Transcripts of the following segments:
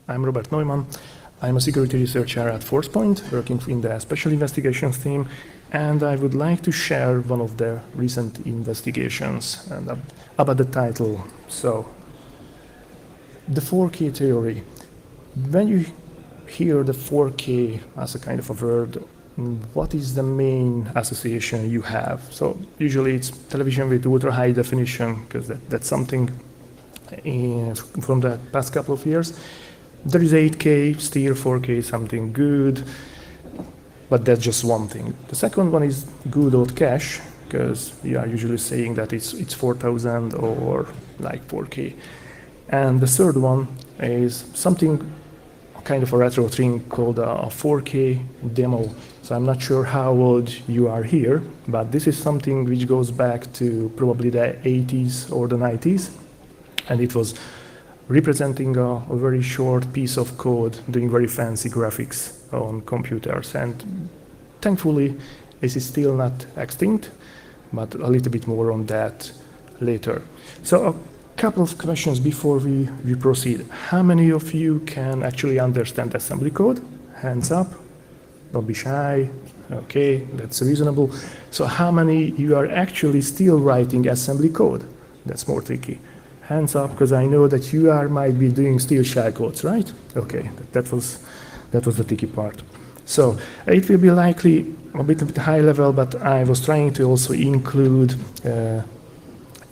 I'm Robert Neumann. I'm a security researcher at ForcePoint, working in the Special Investigations team, and I would like to share one of the recent investigations and about the title. So, the 4K theory. When you hear the 4K as a kind of a word, what is the main association you have? So usually it's television with ultra high definition, because that's something from the past couple of years. There is 8K, still 4K, something good, but that's just one thing. The second one is good old cache, because we are usually saying that it's 4000 or like 4K. And the third one is something kind of a retro thing called a 4K demo. So I'm not sure how old you are here, but this is something which goes back to probably the 80s or the 90s. And it was representing a very short piece of code doing very fancy graphics on computers. And thankfully, this is still not extinct, but a little bit more on that later. So a couple of questions before we proceed. How many of you can actually understand assembly code? Hands up. Don't be shy. Okay, that's reasonable. So how many you are actually still writing assembly code? That's more tricky. Hands up, because I know that you might be doing still shell codes, right? Okay, that was the tricky part. So it will be likely a bit high level, but I was trying to also include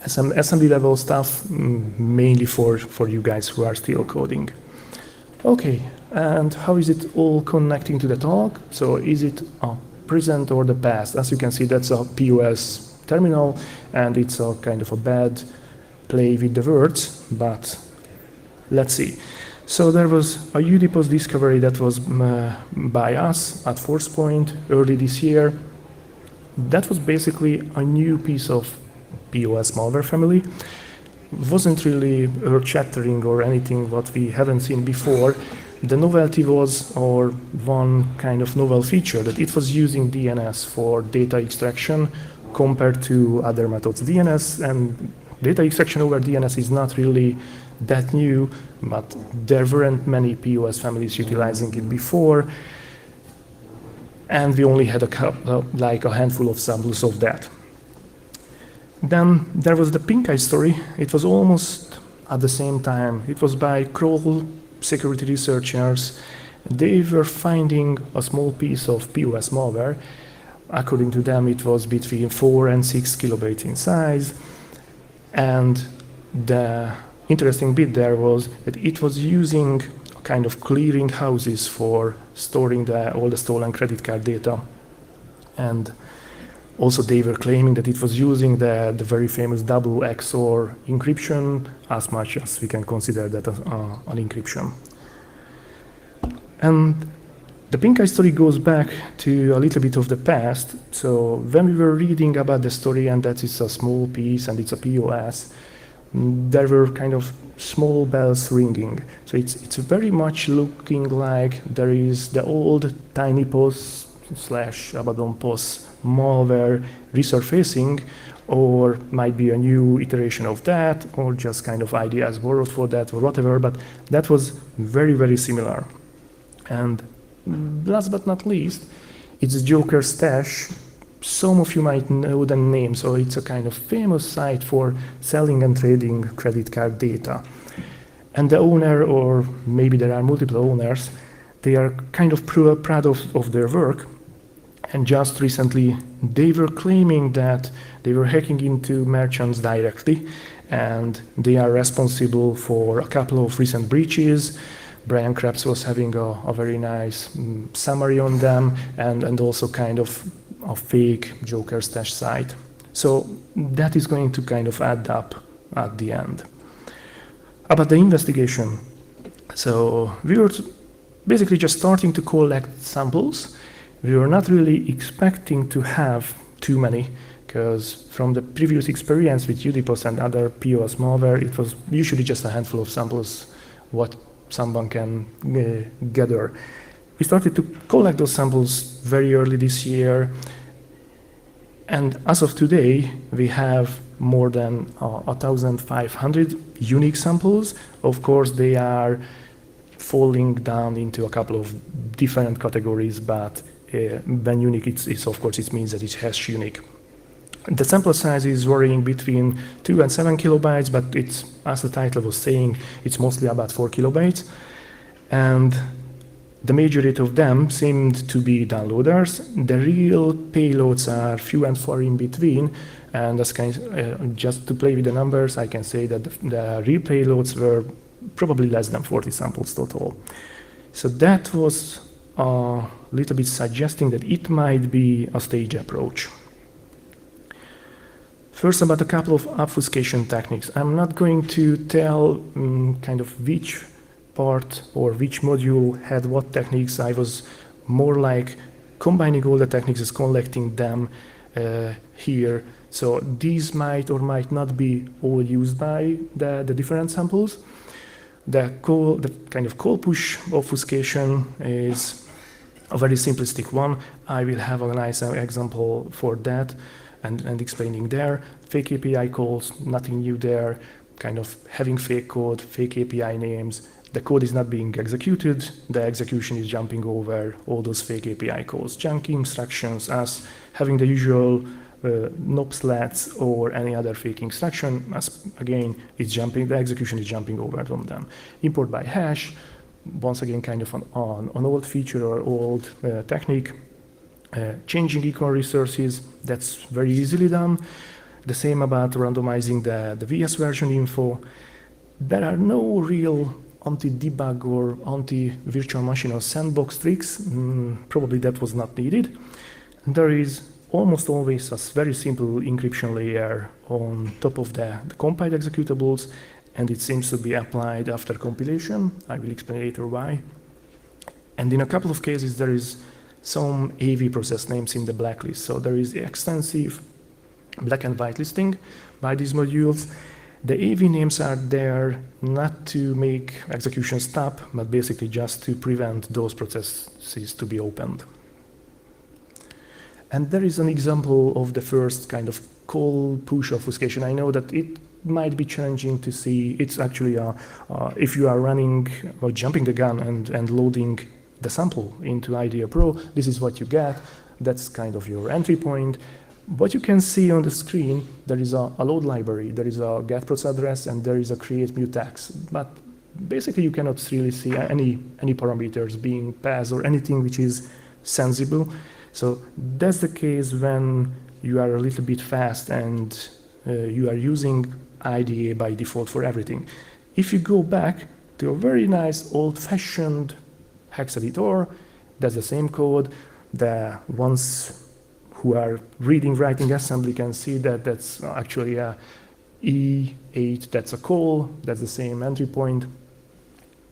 some assembly level stuff, mainly for you guys who are still coding. Okay, and how is it all connecting to the talk? So is it a present or the past? As you can see, that's a POS terminal, and it's a kind of a bad play with the words, but let's see. So there was a UDPOS discovery that was by us at ForcePoint early this year. That was basically a new piece of POS malware family. Wasn't really earth-shattering or anything what we haven't seen before. The novelty was, or one kind of novel feature, that it was using DNS for data extraction compared to other methods. DNS and data extraction over DNS is not really that new, but there weren't many POS families utilizing it before, and we only had a handful of samples of that. Then there was the pink eye story. It was almost at the same time. It was by Kroll security researchers. They were finding a small piece of POS malware. According to them, it was between 4 and 6 kilobytes in size. And the interesting bit there was that it was using a kind of clearing houses for storing all the stolen credit card data. And also, they were claiming that it was using the very famous double XOR encryption, as much as we can consider that an encryption. And the pink eye story goes back to a little bit of the past. So when we were reading about the story, and that it's a small piece and it's a POS, there were kind of small bells ringing. So it's very much looking like there is the old TinyPOS / Abaddon POS malware resurfacing, or might be a new iteration of that, or just kind of ideas borrowed for that or whatever, but that was very, very similar. And last but not least, it's Joker Stash. Some of you might know the name, so it's a kind of famous site for selling and trading credit card data. And the owner, or maybe there are multiple owners, they are kind of proud of their work. And just recently, they were claiming that they were hacking into merchants directly, and they are responsible for a couple of recent breaches. Brian Krebs was having a very nice summary on them, and also kind of a fake Joker Stash site. So that is going to kind of add up at the end. About the investigation. So we were basically just starting to collect samples. We were not really expecting to have too many, because from the previous experience with UDPOS and other POS malware, it was usually just a handful of samples what someone can gather. We started to collect those samples very early this year, and as of today, we have more than 1,500 unique samples. Of course, they are falling down into a couple of different categories, but when unique, it's of course, it means that it's hash unique. The sample size is varying between 2 and 7 kilobytes, but it's, as the title was saying, it's mostly about 4 kilobytes. And the majority of them seemed to be downloaders. The real payloads are few and far in between. And as just to play with the numbers, I can say that the real payloads were probably less than 40 samples total. So that was a little bit suggesting that it might be a stage approach. First, about a couple of obfuscation techniques. I'm not going to tell kind of which part or which module had what techniques. I was more like combining all the techniques and collecting them here. So these might or might not be all used by the different samples. The kind of call push obfuscation is a very simplistic one. I will have a nice example for that. And explaining there. Fake API calls, nothing new there, kind of having fake code, fake API names. The code is not being executed, the execution is jumping over all those fake API calls. Junky instructions, as having the usual nopslets or any other fake instruction, as again, it's jumping, the execution is jumping over on them. Import by hash, once again, kind of an old feature or old technique. Changing equal resources, that's very easily done. The same about randomizing the VS version info. There are no real anti-debug or anti-virtual machine or sandbox tricks. Probably that was not needed. There is almost always a very simple encryption layer on top of the compiled executables, and it seems to be applied after compilation. I will explain later why. And in a couple of cases, there is some AV process names in the blacklist. So there is extensive black and white listing by these modules. The AV names are there not to make execution stop, but basically just to prevent those processes to be opened. And there is an example of the first kind of call push obfuscation. I know that it might be challenging to see. It's actually, if you are running or jumping the gun and loading the sample into IDEA Pro, this is what you get. That's kind of your entry point. What you can see on the screen, there is a load library, there is a get process address, and there is a create mutex. But basically, you cannot really see any parameters being passed or anything which is sensible. So that's the case when you are a little bit fast and you are using IDEA by default for everything. If you go back to a very nice old-fashioned hex editor, that's the same code. The ones who are reading, writing assembly can see that that's actually a E8, that's a call, that's the same entry point.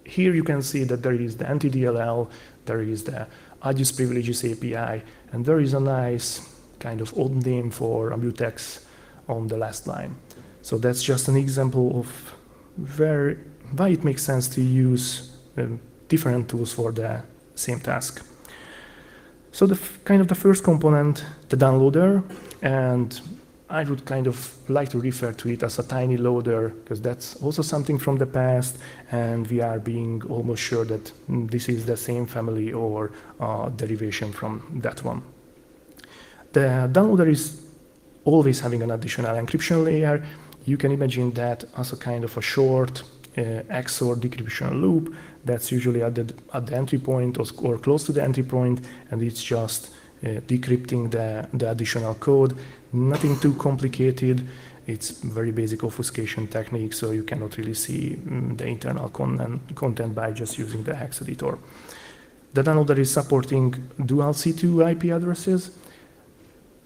Here you can see that there is the anti-DLL, there is the adduce privileges API, and there is a nice kind of old name for a mutex on the last line. So that's just an example of why it makes sense to use different tools for the same task. So the first component, the downloader, and I would kind of like to refer to it as a tiny loader, because that's also something from the past, and we are being almost sure that this is the same family or derivation from that one. The downloader is always having an additional encryption layer. You can imagine that as a kind of a short XOR decryption loop that's usually at the entry point or close to the entry point, and it's just decrypting the additional code. Nothing too complicated. It's very basic obfuscation technique, so you cannot really see the internal content by just using the hex editor. The downloader is supporting dual C2 IP addresses.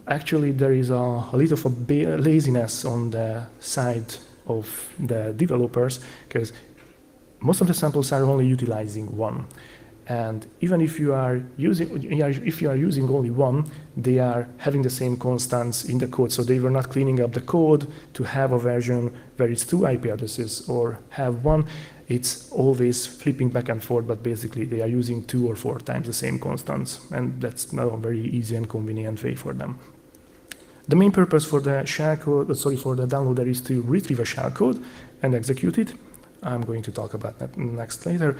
Actually, there is a little of laziness on the side of the developers, because most of the samples are only utilizing one. And even if you are using only one, they are having the same constants in the code. So they were not cleaning up the code to have a version where it's 2 IP addresses or have one. It's always flipping back and forth, but basically they are using 2 or 4 times the same constants. And that's not a very easy and convenient way for them. The main purpose for the for the downloader is to retrieve a shellcode and execute it. I'm going to talk about that next later.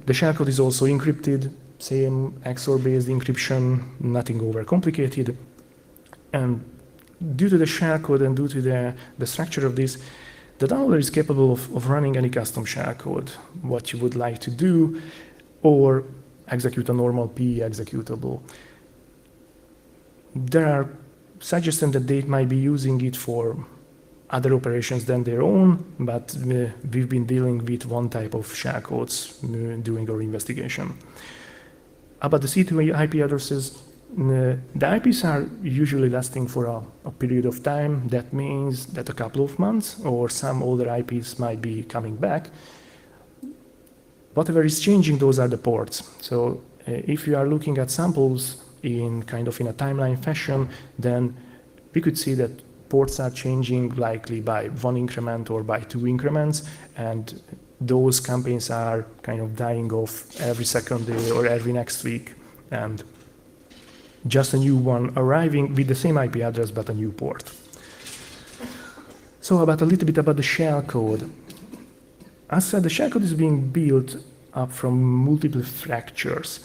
The shellcode is also encrypted, same XOR-based encryption, nothing overcomplicated. And due to the shellcode and due to the structure of this, the downloader is capable of running any custom shellcode, what you would like to do, or execute a normal PE executable. There are suggestions that they might be using it for other operations than their own, but we've been dealing with one type of shellcodes during our investigation. About the C2 IP addresses, the IPs are usually lasting for a period of time. That means that a couple of months or some older IPs might be coming back. Whatever is changing, those are the ports. So if you are looking at samples in a timeline fashion, then we could see that ports are changing likely by 1 increment or by 2 increments, and those campaigns are kind of dying off every second day or every next week, and just a new one arriving with the same IP address but a new port. So a little bit about the shellcode. As said, the shellcode is being built up from multiple fractures.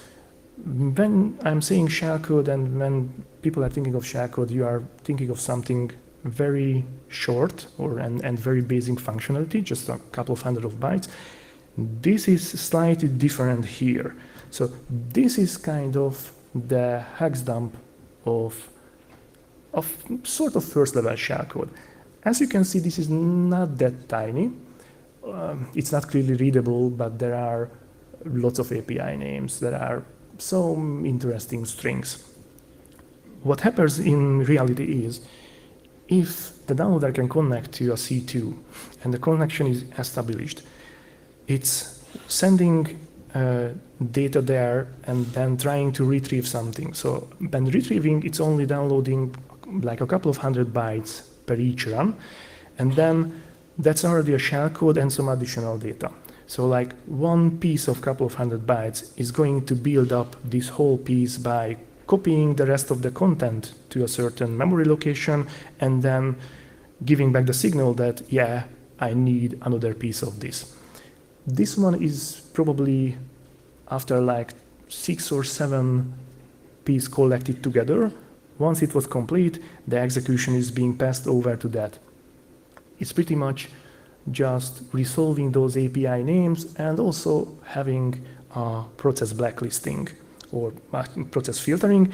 When I'm saying shellcode and when people are thinking of shellcode, you are thinking of something very short and very basic functionality, just a couple of hundred of bytes. This is slightly different here. So this is kind of the hex dump of sort of first level shellcode. As you can see, this is not that tiny. It's not clearly readable, but there are lots of API names. There are some interesting strings. What happens in reality is, if the downloader can connect to a C2 and the connection is established, it's sending data there and then trying to retrieve something. So when retrieving, it's only downloading like a couple of 100 bytes per each run, and then that's already a shellcode and some additional data. So like one piece of couple of 100 bytes is going to build up this whole piece by copying the rest of the content to a certain memory location and then giving back the signal that, yeah, I need another piece of this. This one is probably after like 6 or 7 pieces collected together. Once it was complete, the execution is being passed over to that. It's pretty much just resolving those API names and also having process blacklisting or process filtering.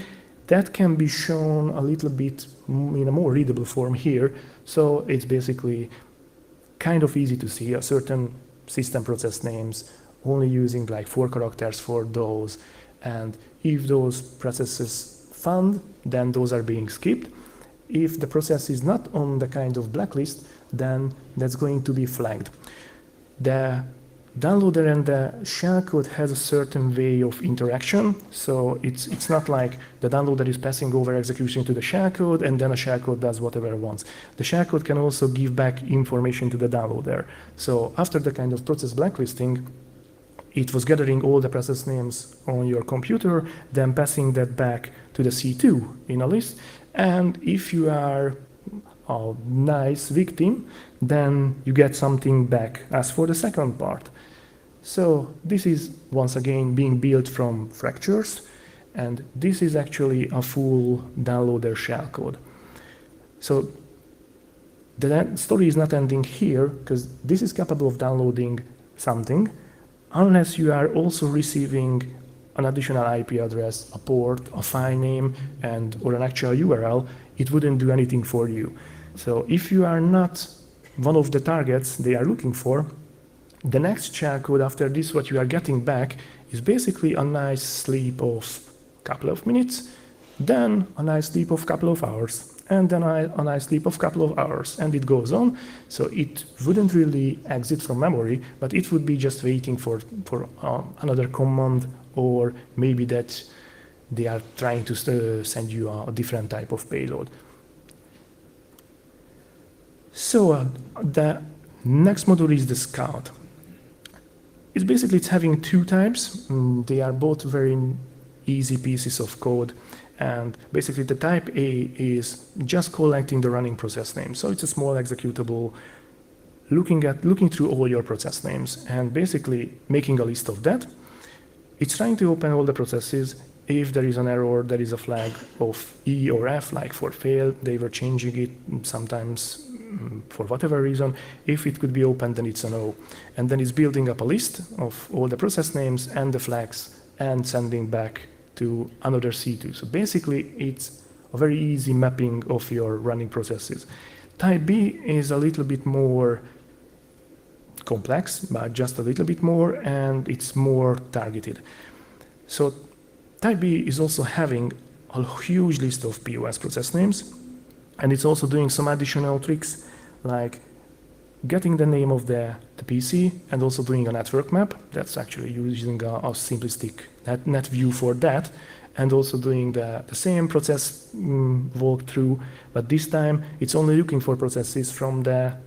That can be shown a little bit in a more readable form here. So it's basically kind of easy to see a certain system process names, only using like 4 characters for those. And if those processes found, then those are being skipped. If the process is not on the kind of blacklist, then that's going to be flagged. The downloader and the shellcode has a certain way of interaction. So it's not like the downloader is passing over execution to the shellcode and then a shellcode does whatever it wants. The shellcode can also give back information to the downloader. So after the kind of process blacklisting, it was gathering all the process names on your computer, then passing that back to the C2 in a list. And if you are a nice victim, then you get something back as for the second part. So this is once again being built from fractures, and this is actually a full downloader shellcode. So the story is not ending here, because this is capable of downloading something, unless you are also receiving an additional IP address, a port, a file name, or an actual URL. It wouldn't do anything for you. So if you are not one of the targets they are looking for, the next shellcode after this, what you are getting back, is basically a nice sleep of a couple of minutes, then a nice sleep of a couple of hours, and then a nice sleep of a couple of hours, and it goes on. So it wouldn't really exit from memory, but it would be just waiting for another command, or maybe that they are trying to send you a different type of payload. So the next module is the Scout. It's having 2 types. They are both very easy pieces of code. And basically the type A is just collecting the running process name. So it's a small executable, looking through all your process names and basically making a list of that. It's trying to open all the processes. If there is an error, there is a flag of E or F, like for fail. They were changing it sometimes for whatever reason. If it could be opened, then it's an O. And then it's building up a list of all the process names and the flags and sending back to another C2. So basically, it's a very easy mapping of your running processes. Type B is a little bit more complex, but just a little bit more, and it's more targeted. So Type B is also having a huge list of POS process names, and it's also doing some additional tricks, like getting the name of the PC and also doing a network map. That's actually using a simplistic net view for that, and also doing the same process walkthrough, but this time it's only looking for processes from the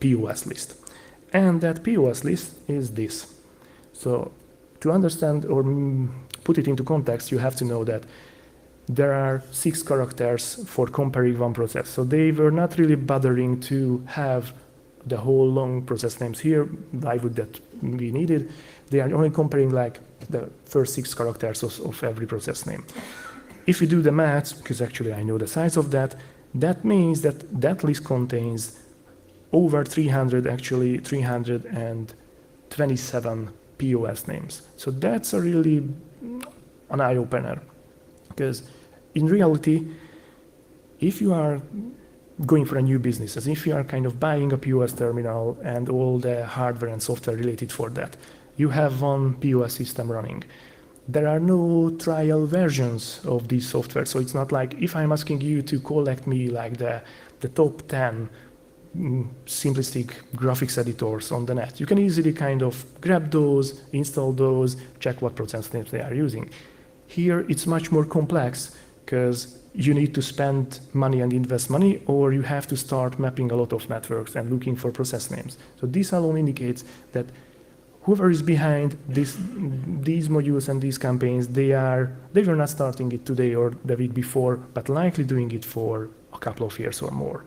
POS list. And that POS list is this. So to understand or put it into context, you have to know that there are 6 characters for comparing one process. So they were not really bothering to have the whole long process names here. Why would that be needed? They are only comparing like the first 6 characters of every process name. If you do the math, because actually I know the size of that, that means that that list contains over 300, actually 327 POS names. So that's a really an eye-opener, because in reality, if you are going for a new business, as if you are kind of buying a POS terminal and all the hardware and software related for that, you have one POS system running. There are no trial versions of this software, so it's not like if I'm asking you to collect me like the top 10 simplistic graphics editors on the net. You can easily kind of grab those, install those, check what process names they are using. Here, it's much more complex because you need to spend money and invest money, or you have to start mapping a lot of networks and looking for process names. So this alone indicates that whoever is behind these modules and these campaigns, they were not starting it today or the week before, but likely doing it for a couple of years or more.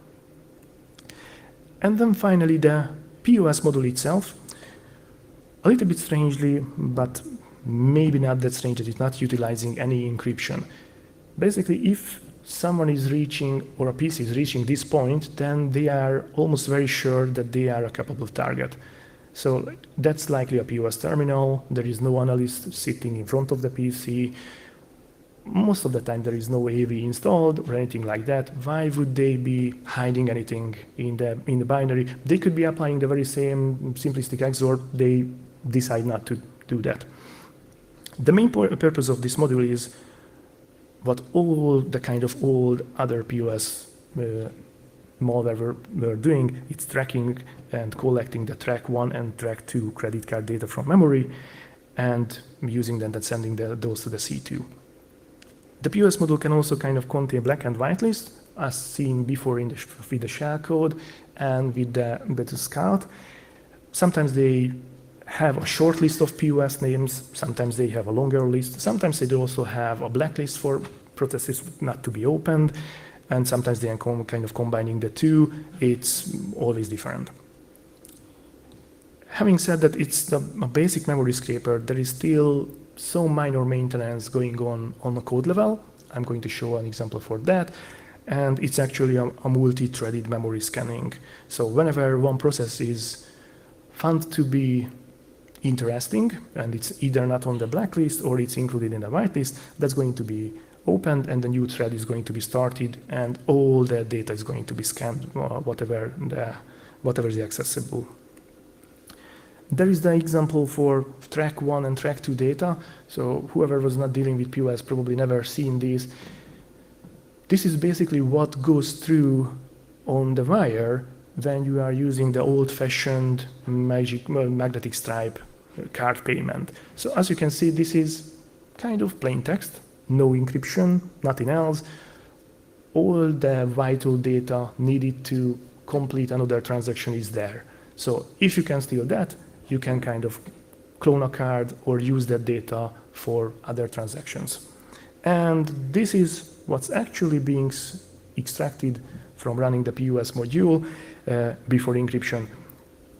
And then finally, the POS module itself, a little bit strangely, but maybe not that strange that it's not utilizing any encryption. Basically, if someone is reaching, or a PC is reaching this point, then they are almost very sure that they are a capable target. So that's likely a POS terminal. There is no analyst sitting in front of the PC. Most of the time there is no AV installed or anything like that. Why would they be hiding anything in the binary? They could be applying the very same simplistic XOR. They decide not to do that. The main purpose of this module is what all the kind of old other POS malware were doing. It's tracking and collecting the track 1 and track 2 credit card data from memory and using them and sending those to the C2. The POS module can also kind of contain black and white lists, as seen before with the shellcode and with the Scout. Sometimes they have a short list of POS names, sometimes they have a longer list, sometimes they also have a blacklist for processes not to be opened, and sometimes they are kind of combining the two. It's always different. Having said that, it's a basic memory scraper. There is still some minor maintenance going on the code level. I'm going to show an example for that. And it's actually a multi-threaded memory scanning. So whenever one process is found to be interesting, and it's either not on the blacklist or it's included in the whitelist, that's going to be opened and the new thread is going to be started and all the data is going to be scanned, whatever is accessible. There is the example for track 1 and track 2 data. So whoever was not dealing with POS probably never seen this. This is basically what goes through on the wire when you are using the old-fashioned magnetic stripe card payment. So as you can see, this is kind of plain text, no encryption, nothing else. All the vital data needed to complete another transaction is there. So if you can steal that, you can kind of clone a card or use that data for other transactions. And this is what's actually being extracted from running the POS module. before encryption.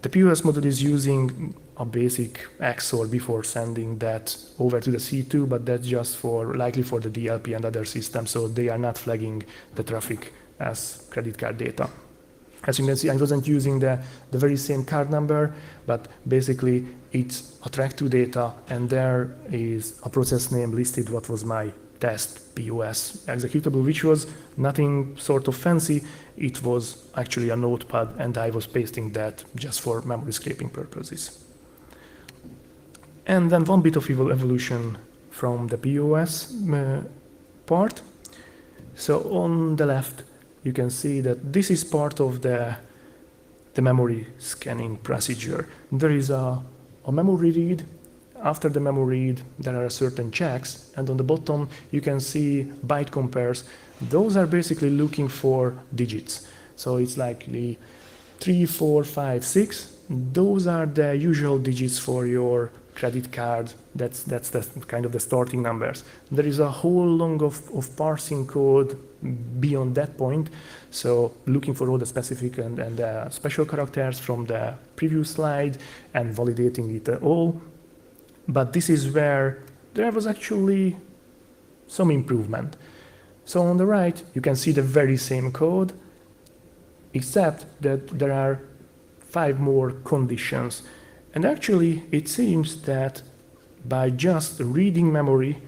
The POS model is using a basic XOR before sending that over to the C2, but that's just likely for the DLP and other systems, so they are not flagging the traffic as credit card data. As you can see, I wasn't using the very same card number, but basically it's a track2 data, and there is a process name listed what was my test POS executable, which was nothing sort of fancy. It was actually a notepad, and I was pasting that just for memory scraping purposes. And then one bit of evolution from the POS part. So on the left, you can see that this is part of the memory scanning procedure. There is a memory read. After the memory read, there are certain checks, and on the bottom, you can see byte compares. Those are basically looking for digits. So it's likely 3, 4, 5, 6. Those are the usual digits for your credit card. That's the kind of the starting numbers. There is a whole long of parsing code beyond that point. So looking for all the specific and special characters from the previous slide and validating it all. But this is where there was actually some improvement. So on the right, you can see the very same code, except that there are 5 more conditions. And actually, it seems that by just reading memory,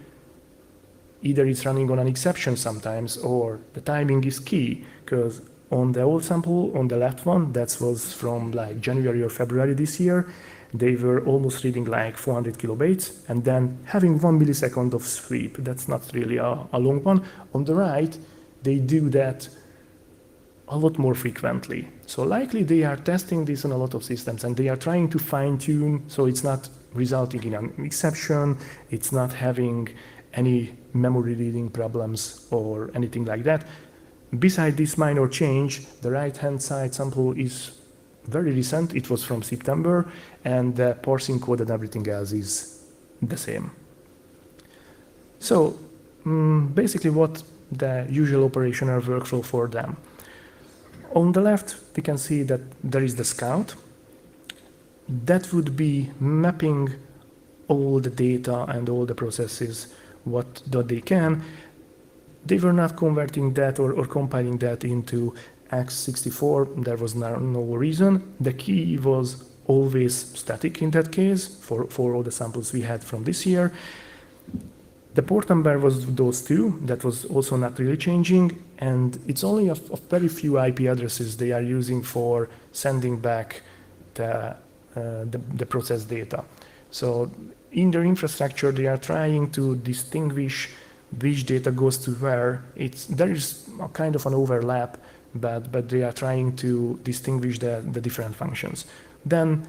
either it's running on an exception sometimes, or the timing is key, because on the old sample, on the left one, that was from like January or February this year, they were almost reading like 400 kilobytes and then having 1 millisecond of sweep. That's not really a long one. On the right, they do that a lot more frequently. So likely they are testing this on a lot of systems, and they are trying to fine tune so it's not resulting in an exception, it's not having any memory reading problems or anything like that. Beside this minor change, the right-hand side sample is very recent. It was from September, and the parsing code and everything else is the same. So basically what the usual operational workflow for them. On the left, we can see that there is the scout. That would be mapping all the data and all the processes, what they can. They were not converting that or compiling that into x64. There was no reason. The key was always static in that case for all the samples we had from this year. The port number was those 2. That was also not really changing, and it's only a very few IP addresses they are using for sending back the process data. So in their infrastructure, they are trying to distinguish which data goes to where. There is a kind of an overlap, but they are trying to distinguish the different functions. Then,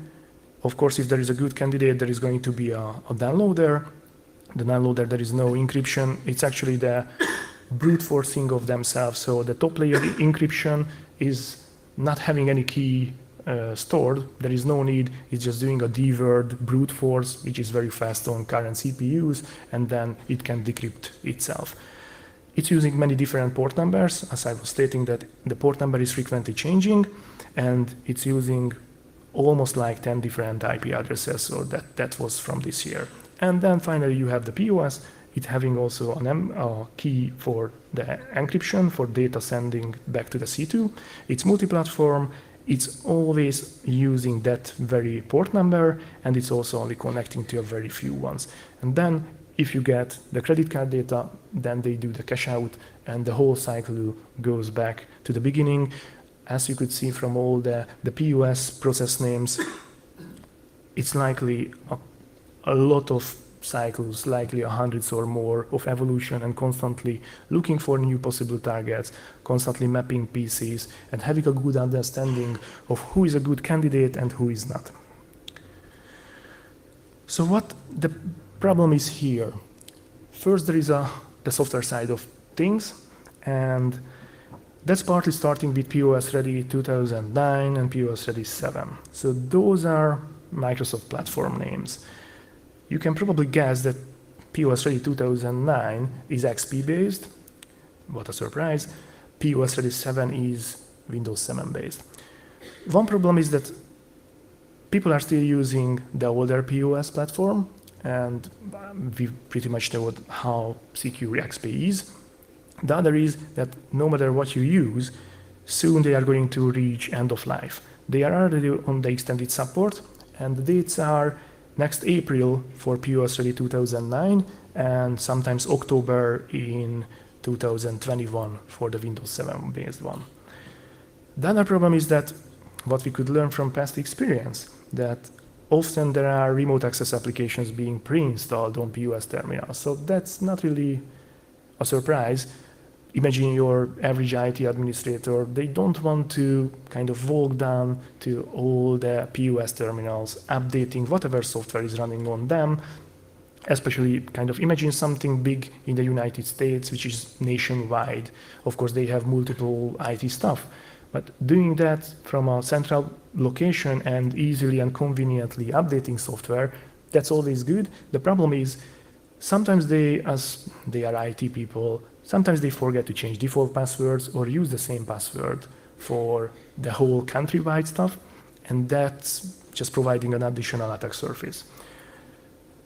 of course, if there is a good candidate, there is going to be a downloader. The downloader, there is no encryption. It's actually the brute forcing of themselves. So the top layer encryption is not having any key stored. There is no need. It's just doing a D-word brute force, which is very fast on current CPUs, and then it can decrypt itself. It's using many different port numbers. As I was stating, that the port number is frequently changing, and it's using almost like 10 different IP addresses. So that was from this year. And then finally, you have the POS. It having also a key for the encryption for data sending back to the C2. It's multi-platform. It's always using that very port number, and it's also only connecting to a very few ones. And then if you get the credit card data, then they do the cache out, and the whole cycle goes back to the beginning. As you could see from all the POS process names, it's likely a lot of cycles, likely hundreds or more of evolution, and constantly looking for new possible targets, constantly mapping PCs, and having a good understanding of who is a good candidate and who is not. So what the problem is here? First, there is the software side of things, and that's partly starting with POS Ready 2009 and POS Ready 7. So those are Microsoft platform names. You can probably guess that POS Ready 2009 is XP based. What a surprise. POS Ready 7 is Windows 7 based. One problem is that people are still using the older POS platform, and we pretty much know how secure XP is. The other is that no matter what you use, soon they are going to reach end of life. They are already on the extended support, and the dates are next April for POS Ready 2009 and sometimes October in 2021 for the Windows 7 based one. The other problem is that what we could learn from past experience, that often there are remote access applications being pre-installed on POS terminals. So that's not really a surprise. Imagine your average IT administrator, they don't want to kind of walk down to all the POS terminals, updating whatever software is running on them, especially kind of imagine something big in the United States, which is nationwide. Of course, they have multiple IT stuff, but doing that from a central location and easily and conveniently updating software, that's always good. The problem is sometimes they, as they are IT people, sometimes they forget to change default passwords or use the same password for the whole countrywide stuff, and that's just providing an additional attack surface.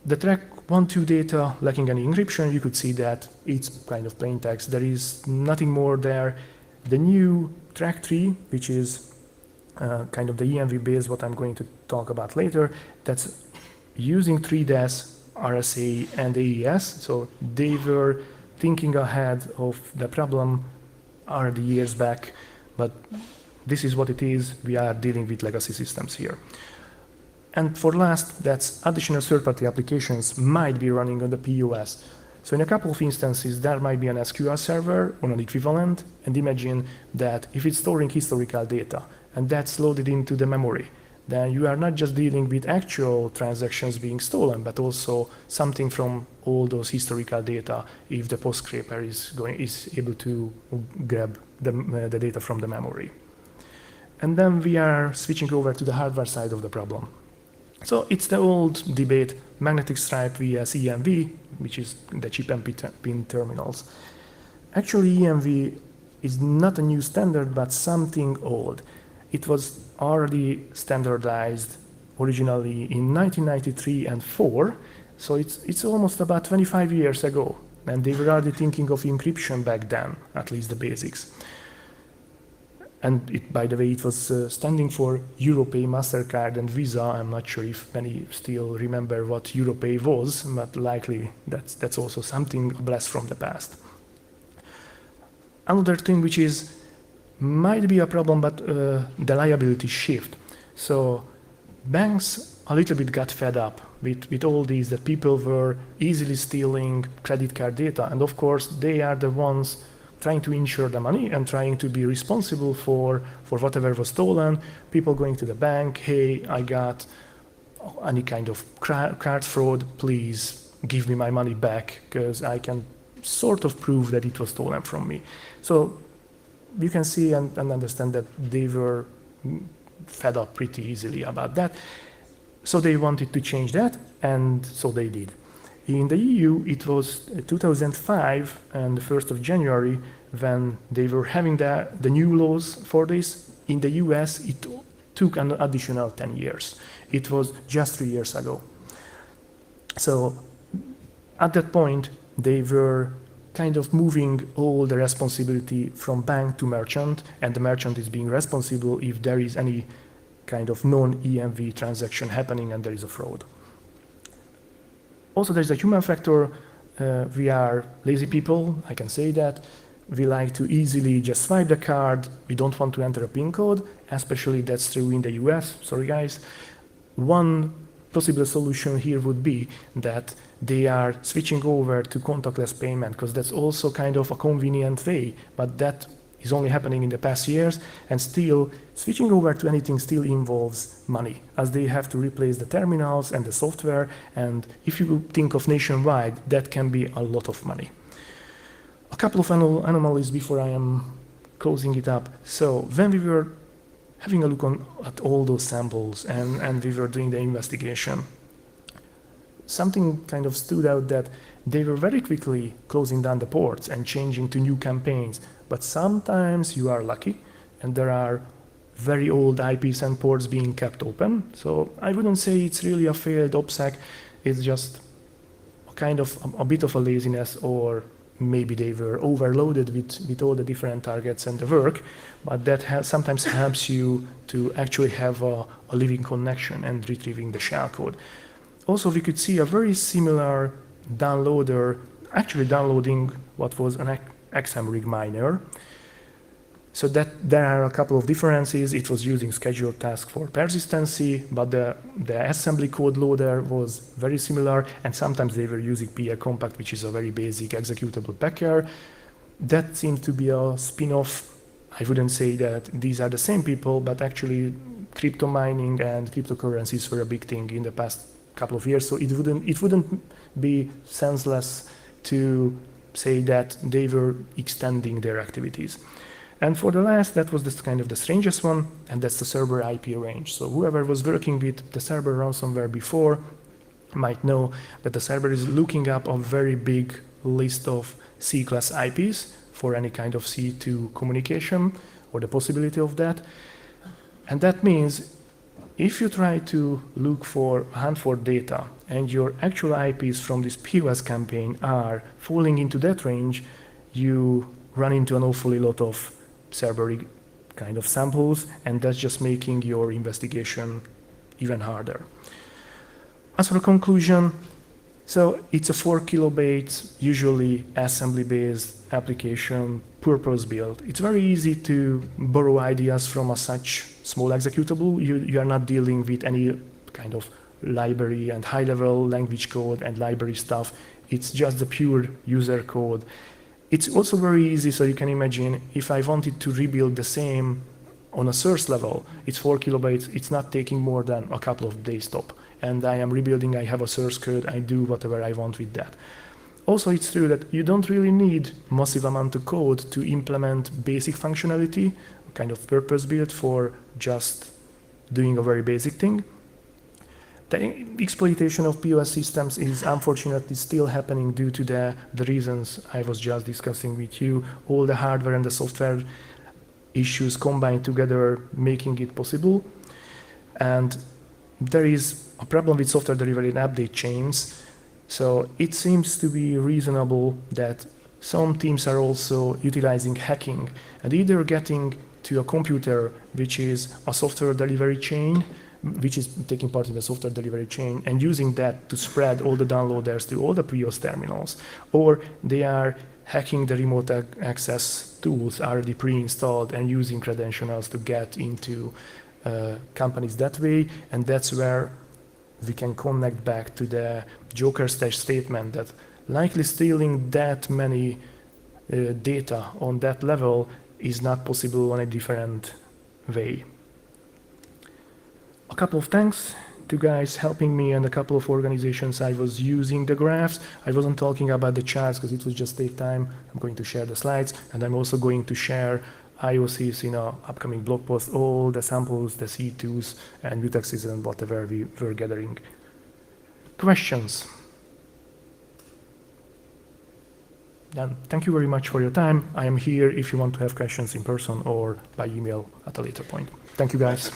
The track 1.2 data lacking any encryption, you could see that it's kind of plain text. There is nothing more there. The new track 3, which is kind of the EMV base, what I'm going to talk about later, that's using 3DES, RSA, and AES. So they were thinking ahead of the problem already years back, but this is what it is. We are dealing with legacy systems here. And for last, that's additional third-party applications might be running on the POS. So in a couple of instances, there might be an SQL server or an equivalent, and imagine that if it's storing historical data, and that's loaded into the memory, then you are not just dealing with actual transactions being stolen, but also something from all those historical data if the post scraper is able to grab the data from the memory. And then we are switching over to the hardware side of the problem. So it's the old debate, magnetic stripe vs EMV, which is the chip and pin terminals. Actually, EMV is not a new standard, but something old. It was already standardized originally in 1993 and 4, so it's almost about 25 years ago, and they were already thinking of encryption back then, at least the basics. And by the way, it was standing for Europay, MasterCard, and Visa. I'm not sure if many still remember what Europay was, but likely that's also something blessed from the past. Another thing which might be a problem, but the liability shift. So banks a little bit got fed up with all these, that people were easily stealing credit card data. And of course, they are the ones trying to insure the money and trying to be responsible for whatever was stolen. People going to the bank, hey, I got any kind of card fraud, please give me my money back, because I can sort of prove that it was stolen from me. So you can see and understand that they were fed up pretty easily about that. So they wanted to change that, and so they did. In the EU, it was 2005 and the 1st of January when they were having the new laws for this. In the US, it took an additional 10 years. It was just 3 years ago. So at that point, they were kind of moving all the responsibility from bank to merchant, and the merchant is being responsible if there is any kind of non-EMV transaction happening and there is a fraud. Also, there's a human factor. We are lazy people, I can say that. We like to easily just swipe the card. We don't want to enter a PIN code, especially that's true in the US. Sorry, guys. One possible solution here would be that they are switching over to contactless payment, because that's also kind of a convenient way, but that is only happening in the past years, and still switching over to anything still involves money, as they have to replace the terminals and the software, and if you think of nationwide, that can be a lot of money. A couple of anomalies before I am closing it up. So when we were having a look at all those samples and we were doing the investigation, something kind of stood out, that they were very quickly closing down the ports and changing to new campaigns. But sometimes you are lucky and there are very old IPs and ports being kept open. So I wouldn't say it's really a failed OPSEC, it's just kind of a bit of a laziness, or maybe they were overloaded with all the different targets and the work, but that sometimes helps you to actually have a living connection and retrieving the shellcode. Also, we could see a very similar downloader actually downloading what was an XMRig miner. So that there are a couple of differences. It was using scheduled task for persistency, but the assembly code loader was very similar, and sometimes they were using PA compact, which is a very basic executable packer. That seemed to be a spin-off. I wouldn't say that these are the same people, but actually crypto mining and cryptocurrencies were a big thing in the past couple of years, so it wouldn't be senseless to say that they were extending their activities. And for the last, that was this kind of the strangest one, and that's the server IP range. So whoever was working with the server ransomware before might know that the server is looking up a very big list of C-class IPs for any kind of C2 communication, or the possibility of that. And that means if you try to hunt for data, and your actual IPs from this POS campaign are falling into that range, you run into an awfully lot of server kind of samples, and that's just making your investigation even harder. As for a conclusion, so it's a 4 kilobytes, usually assembly-based application, purpose-built. It's very easy to borrow ideas from such small executable. You are not dealing with any kind of library and high-level language code and library stuff. It's just the pure user code. It's also very easy, so you can imagine if I wanted to rebuild the same on a source level, it's 4 kilobytes, it's not taking more than a couple of days stop. And I am rebuilding, I have a source code, I do whatever I want with that. Also, it's true that you don't really need massive amount of code to implement basic functionality, kind of purpose built for just doing a very basic thing. The exploitation of POS systems is unfortunately still happening due to the reasons I was just discussing with you. All the hardware and the software issues combined together, making it possible. And there is a problem with software delivery and update chains. So it seems to be reasonable that some teams are also utilizing hacking and either getting to a computer, which is a software delivery chain, which is taking part in the software delivery chain, and using that to spread all the downloaders to all the POS terminals, or they are hacking the remote access tools already pre-installed and using credentials to get into companies that way, and that's where we can connect back to the Joker stash statement that likely stealing that many data on that level is not possible on a different way. A couple of thanks to guys helping me and a couple of organizations I was using the graphs. I wasn't talking about the charts because it would just take time. I'm going to share the slides, and I'm also going to share IOCs in our upcoming blog post, all the samples, the C2s and mutexes and whatever we were gathering. Questions? Then thank you very much for your time. I am here if you want to have questions in person or by email at a later point. Thank you, guys.